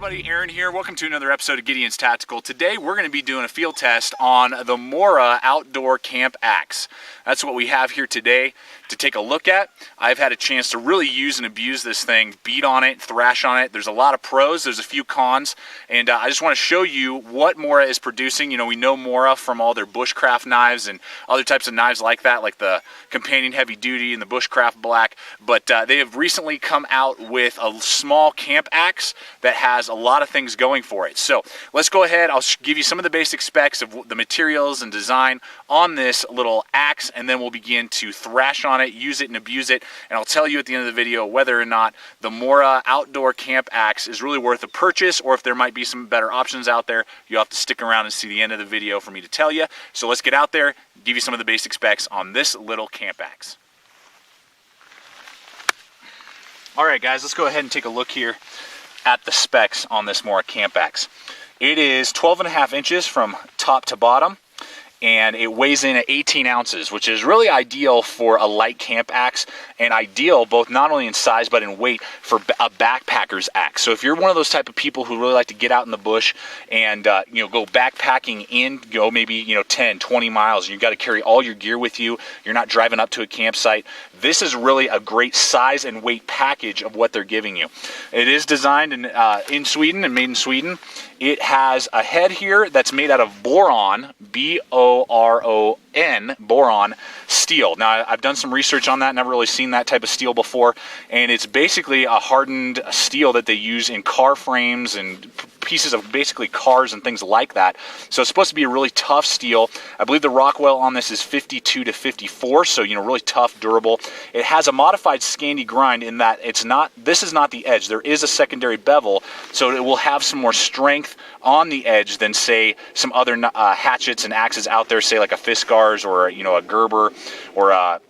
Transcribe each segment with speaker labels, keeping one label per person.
Speaker 1: everybody, Aaron here. Welcome to another episode of Gideon's Tactical. Today we're going to be doing a field test on the Mora outdoor camp axe. That's what we have here today to take a look at. I've had a chance to really use and abuse this thing, beat on it, thrash on it. There's a lot of pros, there's a few cons, and I just want to show you what Mora is producing. You know, we know Mora from all their bushcraft knives and other types of knives like that, like the Companion Heavy Duty and the Bushcraft Black, but they have recently come out with a small camp axe that has a lot of things going for it. So let's go ahead. I'll give you some of the basic specs of the materials and design on this little axe, and then we'll begin to thrash on it, use it and abuse it, and I'll tell you at the end of the video whether or not the Mora outdoor camp axe is really worth a purchase, or if there might be some better options out there. You'll have to stick around and see the end of the video for me to tell you. So let's get out there, give you some of the basic specs on this little camp axe. Alright guys, let's go ahead and take a look here at the specs on this Mora camp axe. It is 12.5 inches from top to bottom, and it weighs in at 18 ounces, which is really ideal for a light camp axe, and ideal both not only in size but in weight for a backpacker's axe. So if you're one of those type of people who really like to get out in the bush and you know, go backpacking go maybe 10, 20 miles, and you've got to carry all your gear with you, you're not driving up to a campsite, this is really a great size and weight package of what they're giving you. It is designed in Sweden and made in Sweden. It has a head here that's made out of boron, B-O-R-O-N, boron steel. Now, I've done some research on that, never really seen that type of steel before, and it's basically a hardened steel that they use in car frames and pieces of basically cars and things like that. So it's supposed to be a really tough steel. I believe the Rockwell on this is 52 to 54, so really tough, durable. It has a modified Scandi grind in that this is not the edge. There is a secondary bevel, so it will have some more strength on the edge than say some other hatchets and axes out there, say like a Fiskars or a Gerber or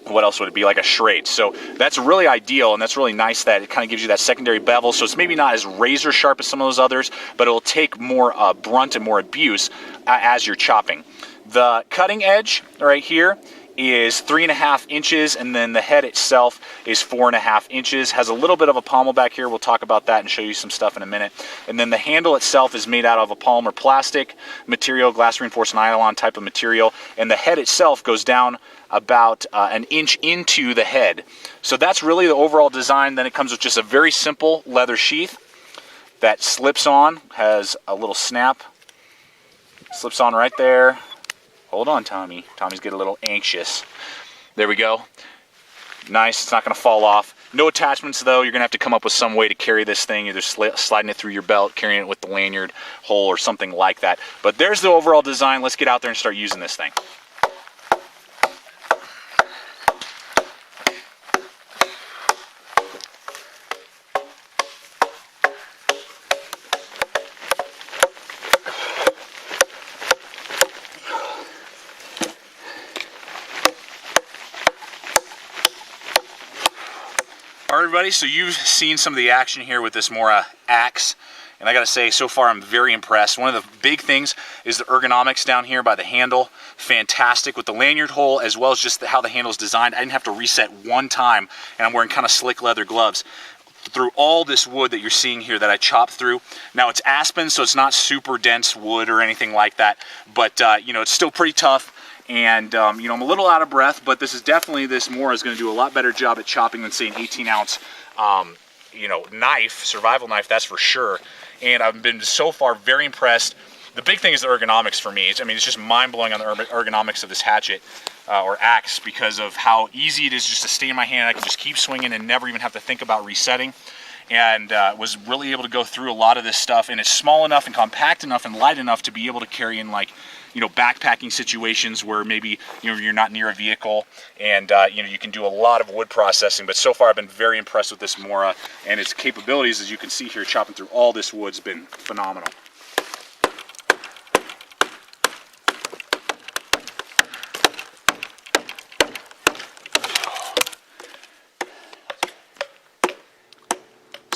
Speaker 1: what else would it be, like a Schrade. So that's really ideal, and that's really nice that it kind of gives you that secondary bevel, so it's maybe not as razor sharp as some of those others, but it will take more brunt and more abuse as you're chopping. The cutting edge right here is 3.5 inches, and then the head itself is 4.5 inches. Has a little bit of a pommel back here. We'll talk about that and show you some stuff in a minute. And then the handle itself is made out of a polymer plastic material, glass reinforced nylon type of material, and the head itself goes down about an inch into the head. So that's really the overall design. Then it comes with just a very simple leather sheath that slips on, has a little snap, slips on right there. Hold on, Tommy. Tommy's getting a little anxious. There we go. Nice. It's not going to fall off. No attachments, though. You're going to have to come up with some way to carry this thing, either sliding it through your belt, carrying it with the lanyard hole, or something like that. But there's the overall design. Let's get out there and start using this thing. Alright everybody, so you've seen some of the action here with this Mora axe, and I gotta say, so far I'm very impressed. One of the big things is the ergonomics down here by the handle. Fantastic with the lanyard hole, as well as just how the handle's designed. I didn't have to reset one time, and I'm wearing kind of slick leather gloves through all this wood that you're seeing here that I chopped through. Now it's aspen, so it's not super dense wood or anything like that, but it's still pretty tough. And I'm a little out of breath, but this Mora is going to do a lot better job at chopping than say an 18-ounce knife, survival knife, that's for sure. And I've been so far very impressed. The big thing is the ergonomics for me. It's just mind-blowing on the ergonomics of this hatchet or axe, because of how easy it is just to stay in my hand. I can just keep swinging and never even have to think about resetting. And was really able to go through a lot of this stuff, and it's small enough and compact enough and light enough to be able to carry in, like, backpacking situations where maybe you're not near a vehicle, and you can do a lot of wood processing. But so far I've been very impressed with this Mora, and its capabilities, as you can see here, chopping through all this wood's been phenomenal.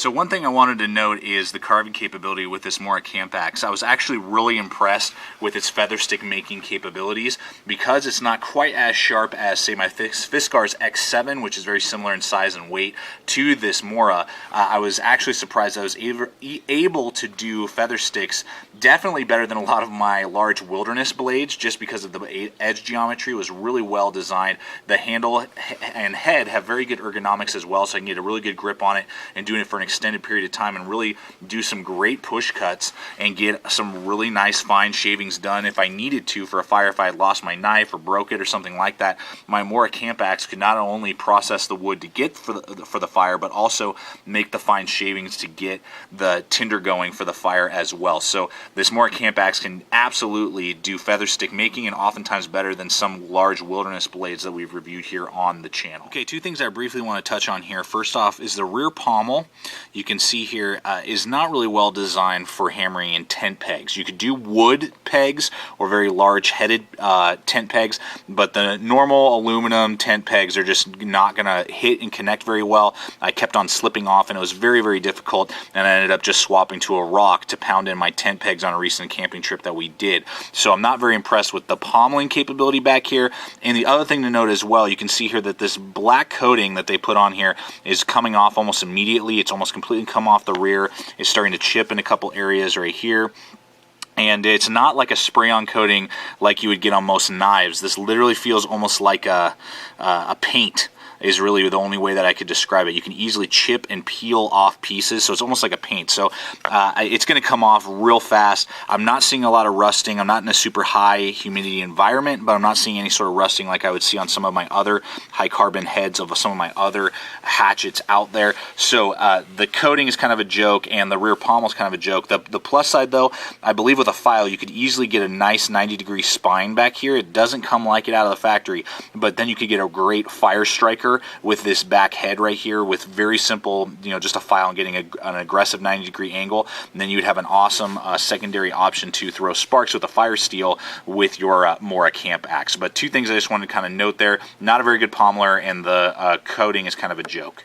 Speaker 1: So one thing I wanted to note is the carving capability with this Mora camp axe. I was actually really impressed with its feather stick making capabilities because it's not quite as sharp as, say, my Fiskars X7, which is very similar in size and weight to this Mora. I was actually surprised I was able to do feather sticks definitely better than a lot of my large wilderness blades, just because of the edge geometry. Was really well designed. The handle and head have very good ergonomics as well, so I can get a really good grip on it and doing it for an extended period of time and really do some great push cuts and get some really nice fine shavings done if I needed to for a fire. If I had lost my knife or broke it or something like that, my Mora camp axe could not only process the wood to get for the fire, but also make the fine shavings to get the tinder going for the fire as well. So this Mora camp axe can absolutely do feather stick making, and oftentimes better than some large wilderness blades that we've reviewed here on the channel. Okay, two things I briefly want to touch on here. First off is the rear pommel. You can see here is not really well designed for hammering in tent pegs. You could do wood pegs or very large headed tent pegs, but the normal aluminum tent pegs are just not going to hit and connect very well. I kept on slipping off and it was very, very difficult, and I ended up just swapping to a rock to pound in my tent pegs on a recent camping trip that we did. So I'm not very impressed with the pommeling capability back here. And the other thing to note as well, you can see here that this black coating that they put on here is coming off almost immediately. It's almost completely come off the rear. It's starting to chip in a couple areas right here. And it's not like a spray-on coating like you would get on most knives. This literally feels almost like a paint is really the only way that I could describe it. You can easily chip and peel off pieces, so it's almost like a paint. So it's going to come off real fast. I'm not seeing a lot of rusting. I'm not in a super high humidity environment, but I'm not seeing any sort of rusting like I would see on some of my other high carbon heads of some of my other hatchets out there. So the coating is kind of a joke, and the rear pommel is kind of a joke. The plus side, though, I believe with a file you could easily get a nice 90-degree spine back here. It doesn't come like it out of the factory, but then you could get a great fire striker with this back head right here with very simple, just a file and getting an aggressive 90-degree angle. And then you'd have an awesome secondary option to throw sparks with a fire steel with your Mora camp axe. But two things I just wanted to kind of note there: not a very good pommeler, and the coating is kind of a joke.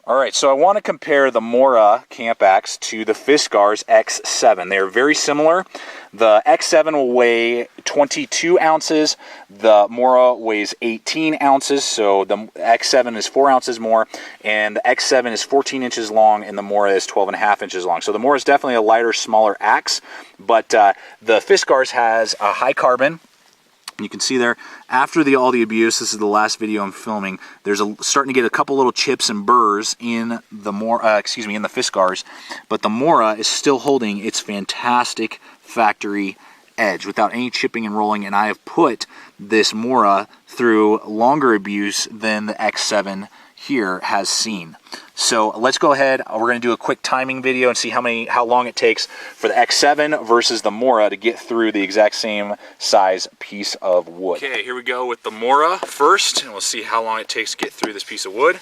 Speaker 1: Alright, so I want to compare the Mora camp axe to the Fiskars X7. They are very similar. The X7 will weigh 22 ounces. The Mora weighs 18 ounces, so the X7 is 4 ounces more, and the X7 is 14 inches long, and the Mora is 12.5 inches long. So the Mora is definitely a lighter, smaller axe, but the Fiskars has a high carbon. You can see there, after all the abuse, this is the last video I'm filming, there's starting to get a couple little chips and burrs in the in the Fiskars, but the Mora is still holding its fantastic factory edge without any chipping and rolling, and I have put this Mora through longer abuse than the X7 here has seen. So let's go ahead. We're going to do a quick timing video and see how long it takes for the X7 versus the Mora to get through the exact same size piece of wood. Okay, here we go with the Mora first, and we'll see how long it takes to get through this piece of wood.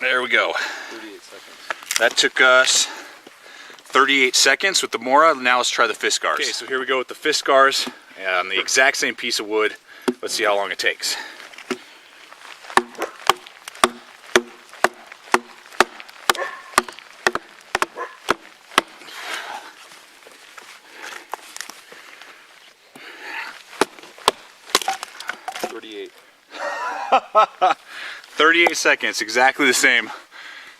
Speaker 1: There we go. 38 seconds. That took us 38 seconds with the Mora. Now let's try the Fiskars. Okay, so here we go with the Fiskars on the exact same piece of wood. Let's see how long it takes. "38 38 seconds, exactly the same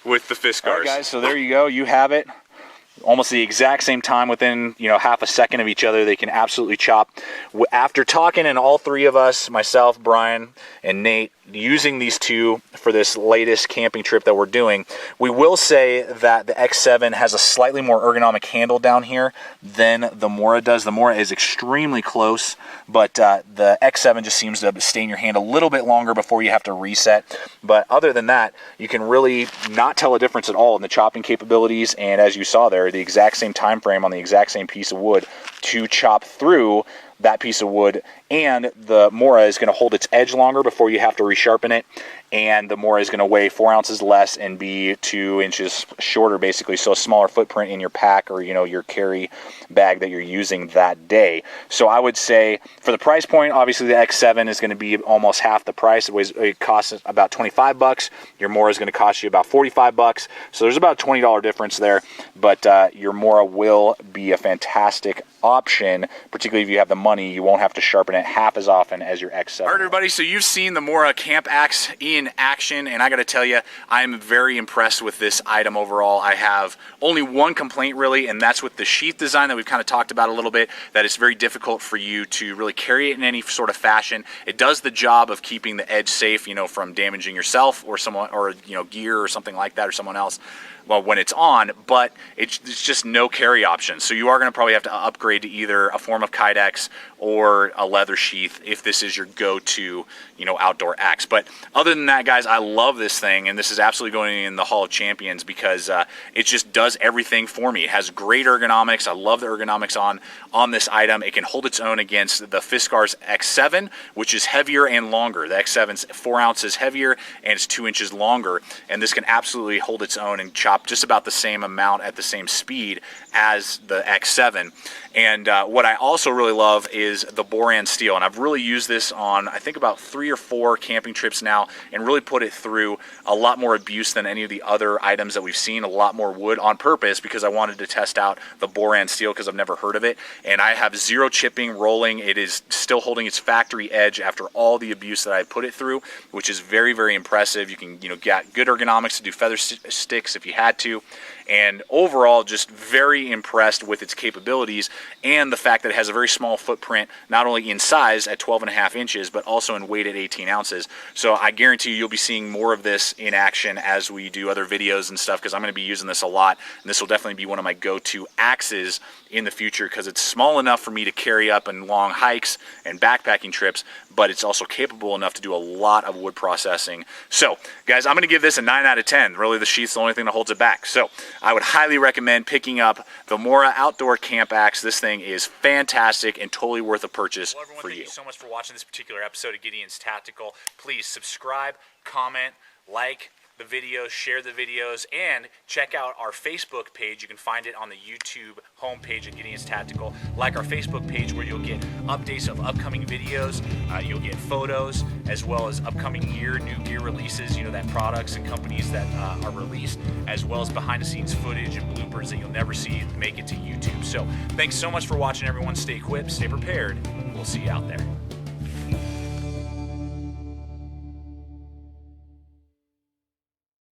Speaker 1: with the Fiskars. All right, guys, so there you go. You have it. Almost the exact same time, within half a second of each other. They can absolutely chop. After talking, and all three of us, myself, Brian, and Nate, using these two for this latest camping trip that we're doing. We will say that the X7 has a slightly more ergonomic handle down here than the Mora does. The Mora is extremely close, but the X7 just seems to stay in your hand a little bit longer before you have to reset. But other than that, you can really not tell a difference at all in the chopping capabilities, and as you saw there, the exact same time frame on the exact same piece of wood to chop through that piece of wood. And the Mora is going to hold its edge longer before you have to resharpen it, and the Mora is going to weigh 4 ounces less and be 2 inches shorter, basically, so a smaller footprint in your pack or, you know, your carry bag that you're using that day. So I would say for the price point, obviously the X7 is going to be almost half the price. It costs about 25 bucks. Your Mora is going to cost you about 45 bucks. So there's about a $20 difference there, but your Mora will be a fantastic option, particularly if you have the money. You won't have to sharpen it half as often as your X7. All right, everybody, so you've seen the Mora Camp Axe in action, and I got to tell you, I'm very impressed with this item overall. I have only one complaint really, and that's with the sheath design that we've kind of talked about a little bit, that it's very difficult for you to really carry it in any sort of fashion. It does the job of keeping the edge safe, you know, from damaging yourself or someone, or, you know, gear or something like that, or someone else, well, when it's on, but it's just no carry option. So you are going to probably have to upgrade to either a form of Kydex or a leather sheath if this is your go-to, you know, outdoor axe. But other than that, guys, I love this thing, and this is absolutely going in the Hall of Champions because it just does everything for me. It has great ergonomics. I love the ergonomics on this item. It can hold its own against the Fiskars X7, which is heavier and longer. The X7's 4 ounces heavier and it's 2 inches longer, and this can absolutely hold its own and chop just about the same amount at the same speed as the X7. And what I also really love is the Boran steel, and I've really used this on I think about 3 or 4 camping trips now, and really put it through a lot more abuse than any of the other items that we've seen, a lot more wood on purpose, because I wanted to test out the Boran steel because I've never heard of it, and I have zero chipping, rolling. It is still holding its factory edge after all the abuse that I put it through, which is very, very impressive. You can, you know, get good ergonomics to do feather sticks if you had to, and overall just very impressed with its capabilities and the fact that it has a very small footprint, not only in size at 12.5 inches, but also in weight at 18 ounces. So I guarantee you'll be seeing more of this in action as we do other videos and stuff, because I'm going to be using this a lot, and this will definitely be one of my go-to axes in the future, because it's small enough for me to carry up in long hikes and backpacking trips, but it's also capable enough to do a lot of wood processing. So guys, I'm going to give this a 9 out of 10. Really, the sheath's the only thing that holds it back. So I would highly recommend picking up the Mora Outdoor Camp Axe. This thing is fantastic and totally worth a purchase for you. Thank you so much for watching this particular episode of Gideon's Tactical. Please subscribe, comment, like the videos, share the videos, and check out our Facebook page. You can find it on the YouTube homepage at Gideon's Tactical. Like our Facebook page, where you'll get updates of upcoming videos, you'll get photos, as well as upcoming gear, new gear releases, you know, that products and companies that are released, as well as behind the scenes footage and bloopers that you'll never see make it to YouTube. So thanks so much for watching, everyone. Stay equipped, stay prepared. We'll see you out there.